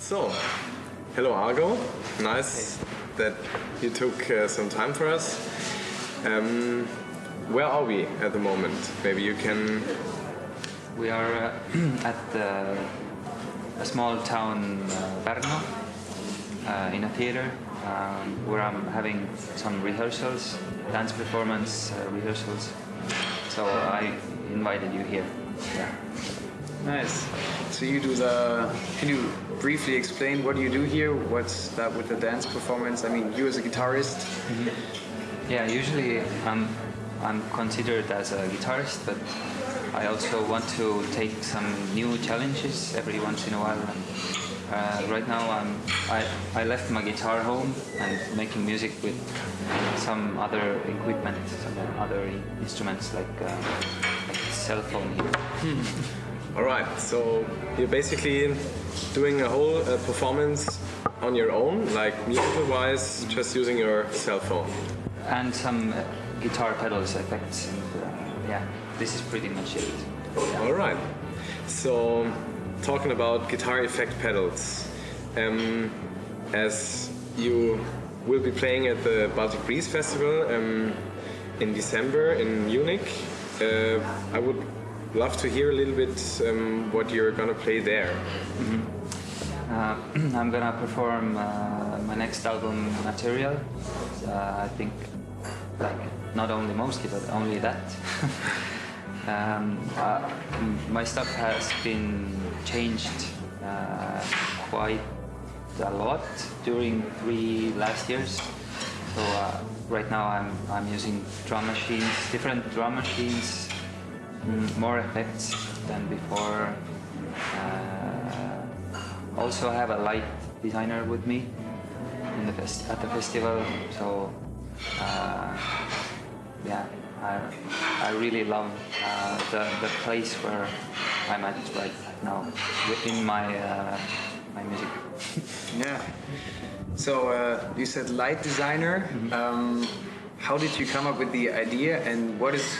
So, hello Argo. Nice that you took some time for us. Where are we at the moment? Maybe you can... We are at a small town, Pärnu, in a theater where I'm having some rehearsals, dance performance rehearsals. So I invited you here. Yeah. Nice. So you do can you briefly explain what you do here? What's that with the dance performance? I mean, you as a guitarist? Mm-hmm. Yeah, usually I'm considered as a guitarist, but I also want to take some new challenges every once in a while. And, right now I left my guitar home and making music with some other equipment, some other instruments like cell phone here. Alright, so you're basically doing a whole performance on your own, like musical-wise, just using your cell phone. And some guitar pedals effects, and yeah, this is pretty much it. Yeah. Alright, so talking about guitar effect pedals, as you will be playing at the Baltic Breeze Festival in December in Munich, I would love to hear a little bit what you're gonna play there. Mm-hmm. I'm gonna perform my next album material. I think, like, not only mostly, but only that. My stuff has been changed quite a lot during 3 last years. So right now I'm using drum machines, different drum machines, more effects than before. Also have a light designer with me in at the festival. So yeah, I really love the place where I'm at right now within my my music. Yeah. So you said light designer. Mm-hmm. How did you come up with the idea, and what is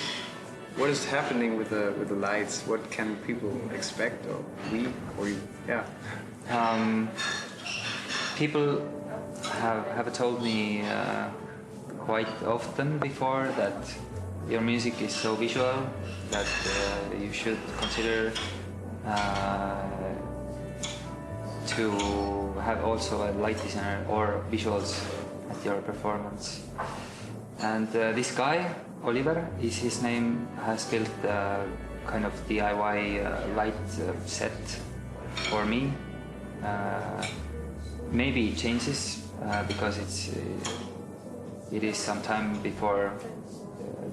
happening with the lights? What can people expect, or you? Yeah. People have told me quite often before that your music is so visual that you should consider to have also a light designer or visuals at your performance. And this guy, Oliver is his name, has built a kind of DIY light set for me. Maybe it changes because it is some time before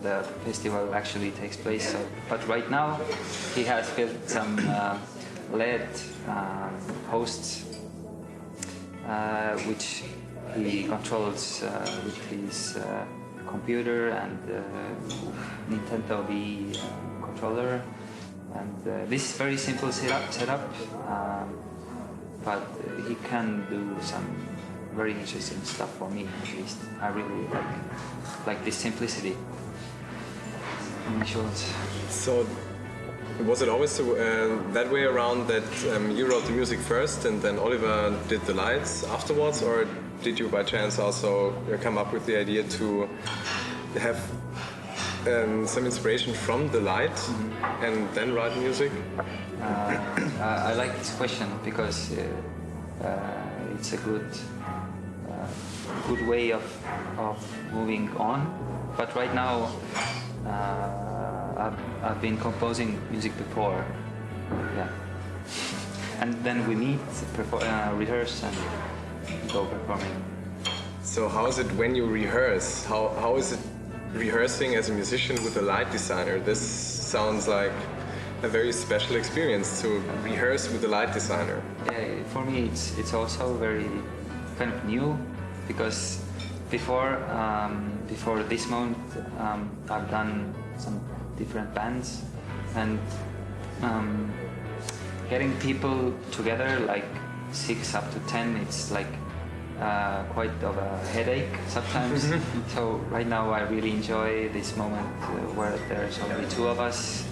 the festival actually takes place. So, but right now he has built some LED posts which he controls with his computer and Nintendo Wii controller, and this is very simple setup, but he can do some very interesting stuff for me. At least I really like this simplicity in visuals. So was it always that way around, that you wrote the music first and then Oliver did the lights afterwards, or did you by chance also come up with the idea to have some inspiration from the light and then write music? I like this question because it's a good way of moving on. But right now I've been composing music before, yeah, and then we meet, rehearse, and go performing. So how is it when you rehearse? How is it rehearsing as a musician with a light designer? This sounds like a very special experience to rehearse with a light designer. Yeah, for me it's also very kind of new, because before this moment I've done some different bands, and getting people together like 6 up to 10, it's like quite of a headache sometimes. So right now I really enjoy this moment where there's only 2 of us,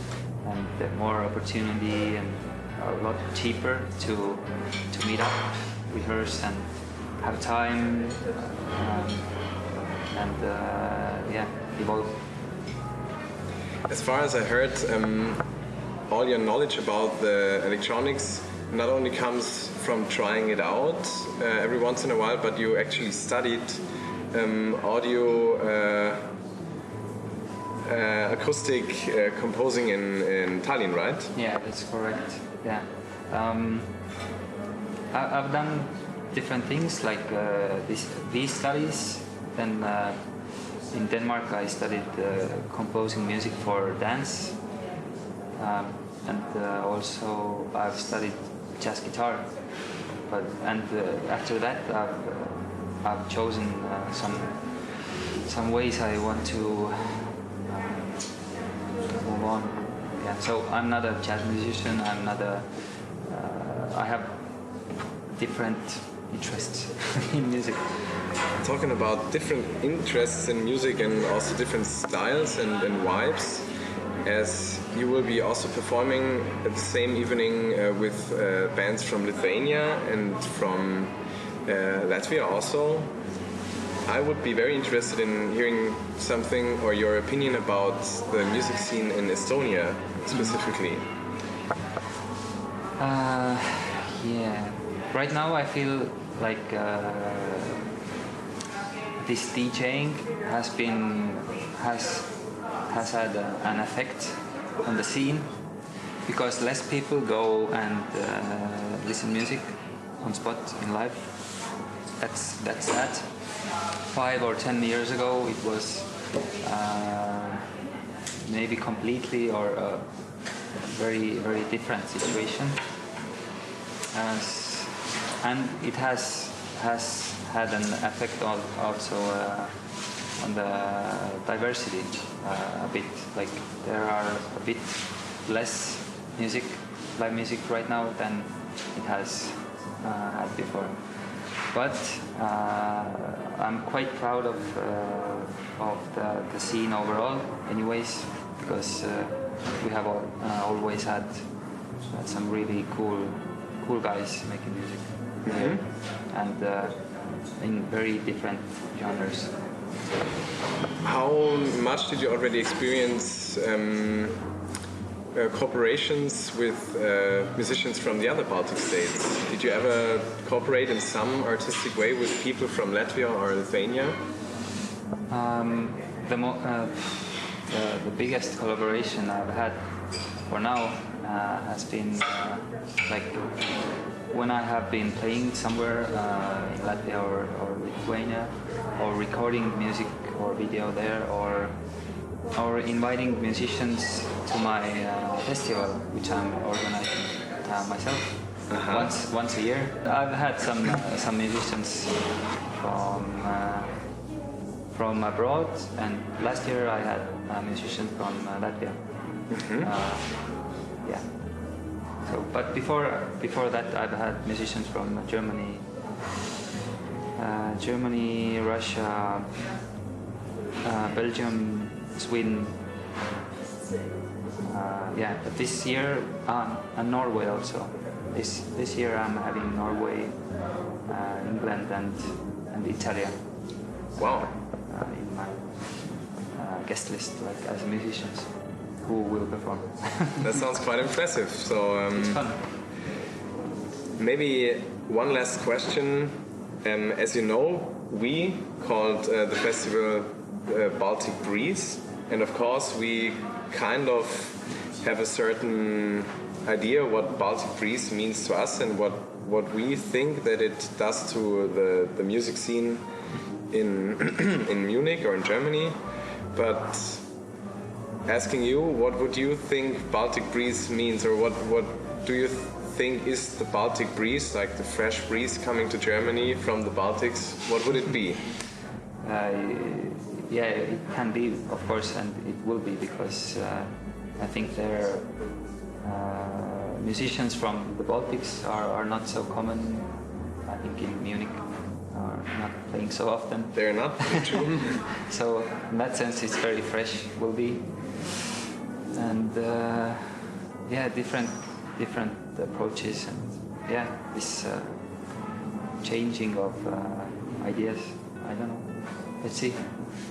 and more opportunity, and a lot cheaper to meet up, rehearse, and have time, and evolve. As far as I heard, all your knowledge about the electronics not only comes from trying it out every once in a while, but you actually studied audio acoustic composing in Tallinn, right? Yeah, that's correct. Yeah, I've done different things like these studies. Then in Denmark, I studied composing music for dance, and also I've studied jazz guitar. And after that, I've chosen some ways I want to move on. Yeah, so I'm not a jazz musician. I'm not a. I have different interests in music. Talking about different interests in music and also different styles and vibes, as you will be also performing at the same evening with bands from Lithuania and from Latvia also. I would be very interested in hearing something or your opinion about the music scene in Estonia specifically. Yeah, right now I feel like this DJing has had an effect on the scene, because less people go and listen music on spot in live. That's sad. 5 or 10 years ago it was maybe completely or a very, very different situation, and it has had an effect also on the diversity a bit. Like there are a bit less live music right now than it has had before. But I'm quite proud of the scene overall, anyways, because we have always had some really cool guys making music here, and in very different genres. How much did you already experience cooperations with musicians from the other Baltic states? Did you ever cooperate in some artistic way with people from Latvia or Lithuania? The biggest collaboration I've had for now has been like when I have been playing somewhere in Latvia or Lithuania, or recording music or video there, or inviting musicians to my festival, which I'm organizing myself once a year. I've had some musicians from abroad, and last year I had a musician from Latvia. Yeah. So, but before that, I've had musicians from Germany, Russia, Belgium, Sweden. But this year, and Norway also. This year I'm having Norway, England, and Italy. Wow. In my guest list, like as musicians who will perform. That sounds quite impressive. So it's fun. Maybe one last question. As you know, we called the festival Baltic Breeze, and of course we kind of have a certain idea what Baltic Breeze means to us and what we think that it does to the music scene in Munich or in Germany. But asking you, what would you think Baltic Breeze means, or what do you think is the Baltic Breeze, like the fresh breeze coming to Germany from the Baltics? What would it be? Yeah, it can be, of course, and it will be, because I think there musicians from the Baltics are not so common. I think in Munich are not playing so often. They're not? True. So in that sense it's very fresh, will be. And different different approaches, and yeah, this changing of ideas. I don't know. Let's see.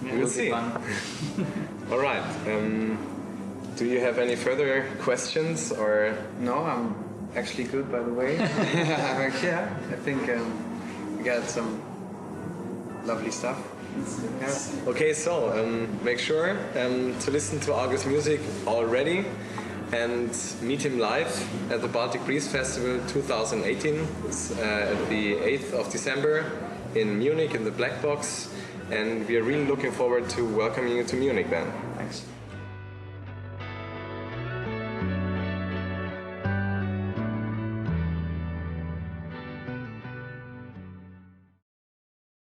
We'll see. All right. Do you have any further questions or? No, I'm actually good, by the way. Yeah, I think we got some lovely stuff. Yeah. Okay, so make sure to listen to Argo's music already and meet him live at the Baltic Breeze Festival 2018. It's at the 8th of December in Munich in the Black Box, and we are really looking forward to welcoming you to Munich then. Thanks.